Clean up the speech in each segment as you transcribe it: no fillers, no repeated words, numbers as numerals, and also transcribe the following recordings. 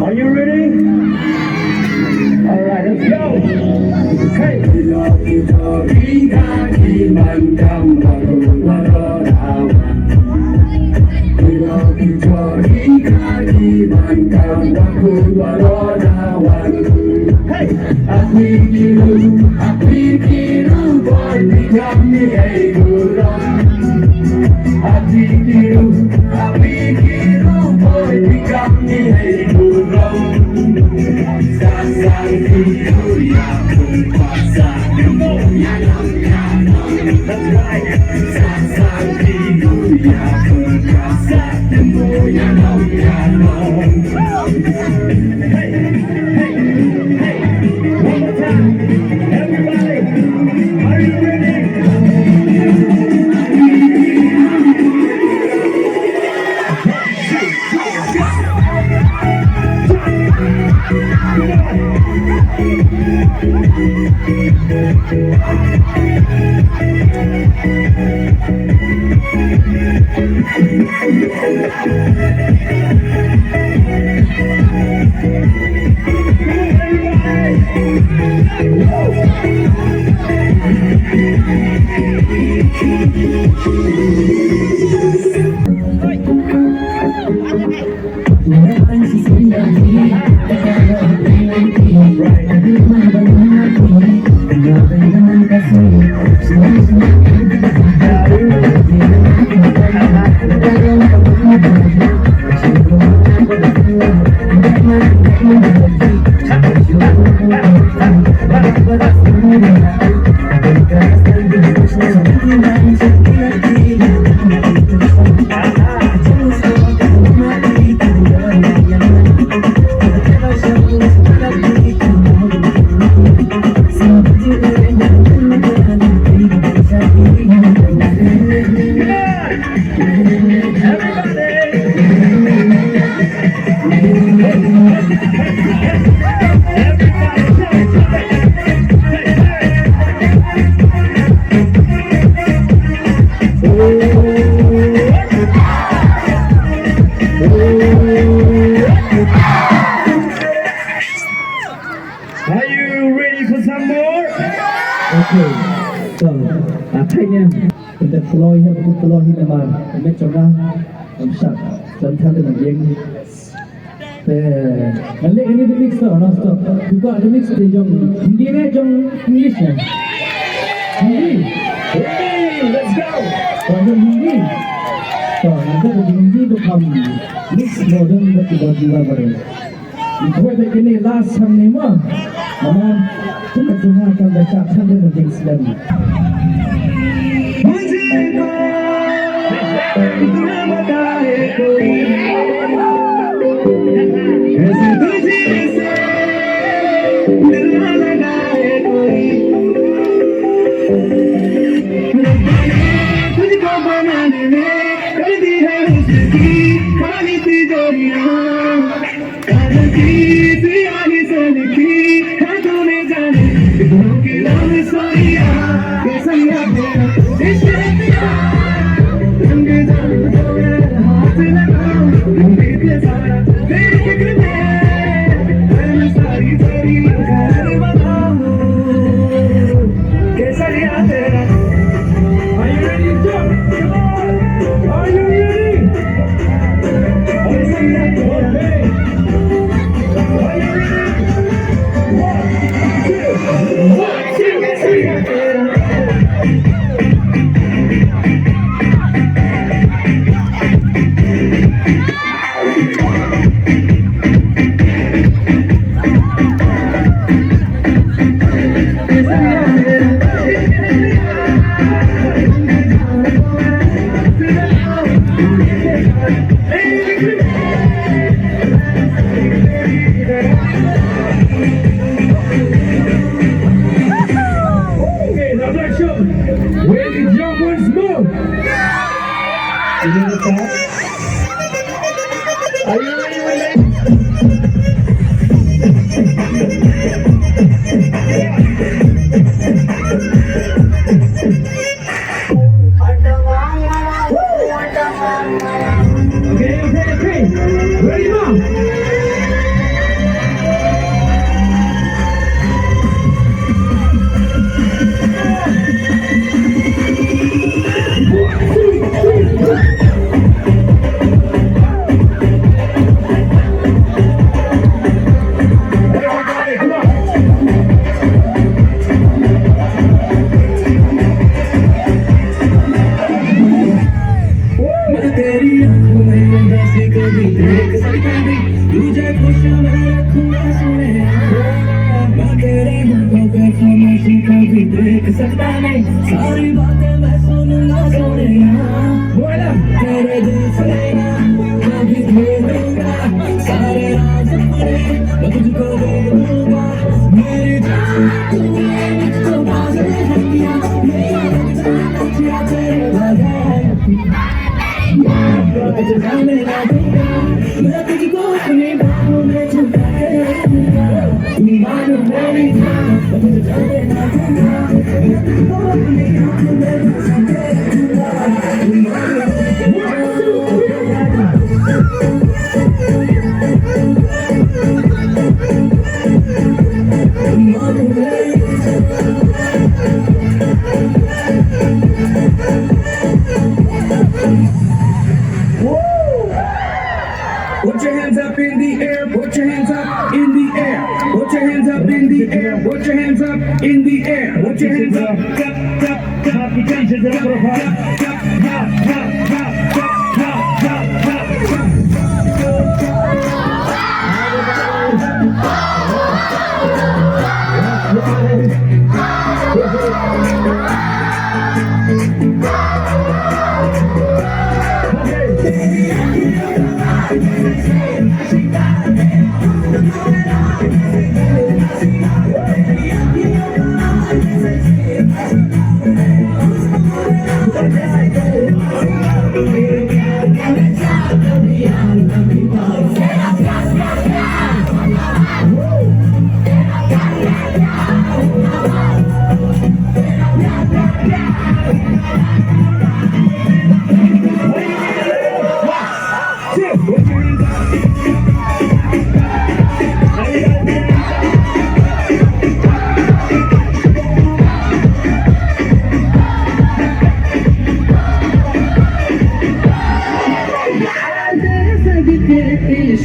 Are you ready? Alright, let's go! Hey! Are you ready for some more? Okay, so Tynghor, the floor here, the floor here, the man, the metro man, I'm shut. Sometimes I'm young. And let any the mix or not stop. You got the mix the young Hindi, young English. Hindi. Hey, let's go! So Hindi. So nanti the Hindi become mix modern but the body rubber. Ito ay kini last time ni mo. Naman, tunga-tunga kang baca sambil menjeng Islam. Are you ready? You need to stop? Are you ready with me? Okay. Ready, mom? Everybody, come on. मैं तेरी आंखों में उदासी कभी देख सकता नहीं तुझे खुश मैं रखूंगा सुने मैं तेरे होठों पे खामोशी कभी देख सकता नहीं सारी बातें मैं सुनूंगा सुने बोला तेरे दिल से ना कभी भूलूंगा सारे राज अपने मैं तुझको दे दूंगा मेरी जान तूने मुझको पागल कर दिया मेरा जान तेरे बगैर तुझे जाने ना दूंगा मैं तुझको अपनी बाहों में छुपा के रखूंगा तू मानो मेरी जान मैं तुझे जाने ना दूंगा मैं तुझको अपनी आँखों में छुपा के रखूंगा तू मानो Put your hands up in the air, put your hands up in the air, put your hands up in the air, put your hands up in the air, put your hands up,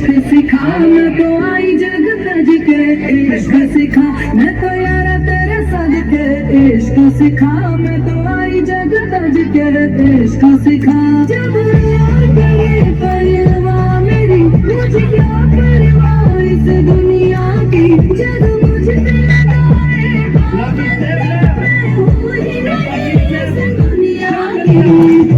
इश्क सिखा मैं तो आई जग तज के इश्क सिखा मैं तो यारा तेरे सदके इश्क सिखा मैं तो आई जग तज के इश्क सिखा जब यार तेरे परवाह मेरी मुझे क्या परवाह इस दुनिया की जब मुझे तेरा मैं हूँ ही नहीं इस दुनिया की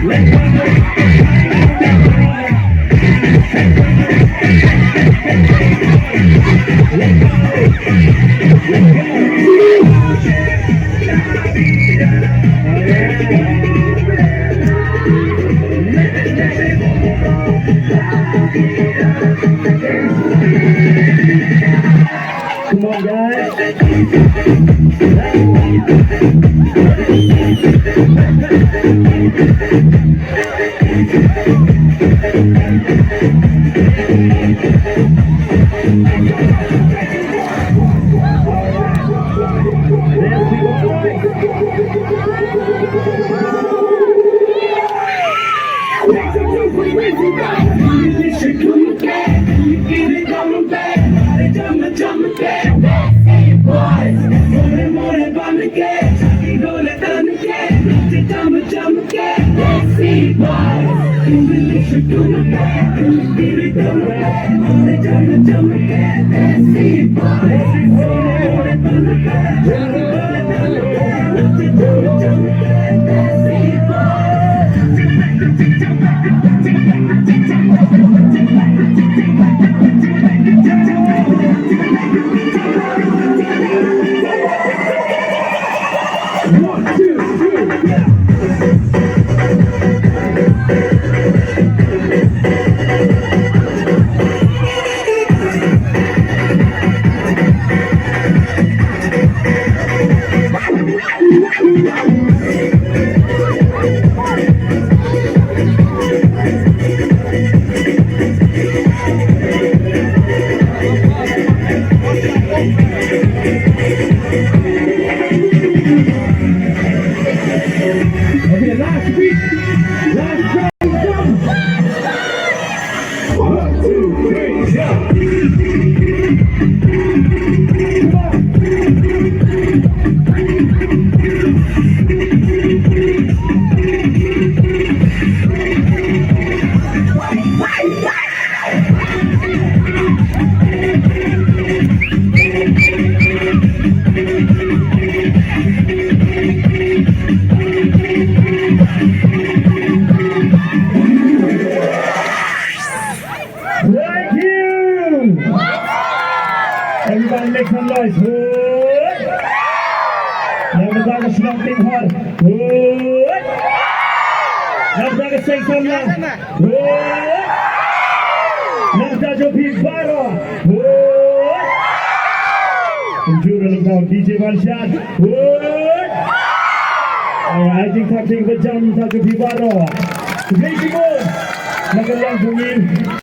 Let's go. Come on, guys. One, two, three, yeah. Okay, last beat. Last try. Jump. One, two, three, jump. Thank you. Everybody make some noise. Good. Everybody snap Tynghor. Good. Everybody sing some now. Good. Everybody jump baro. Good. Enjoy the down DJ wanshan. Good. I think something with jump baro. Very good. Magalang bungin.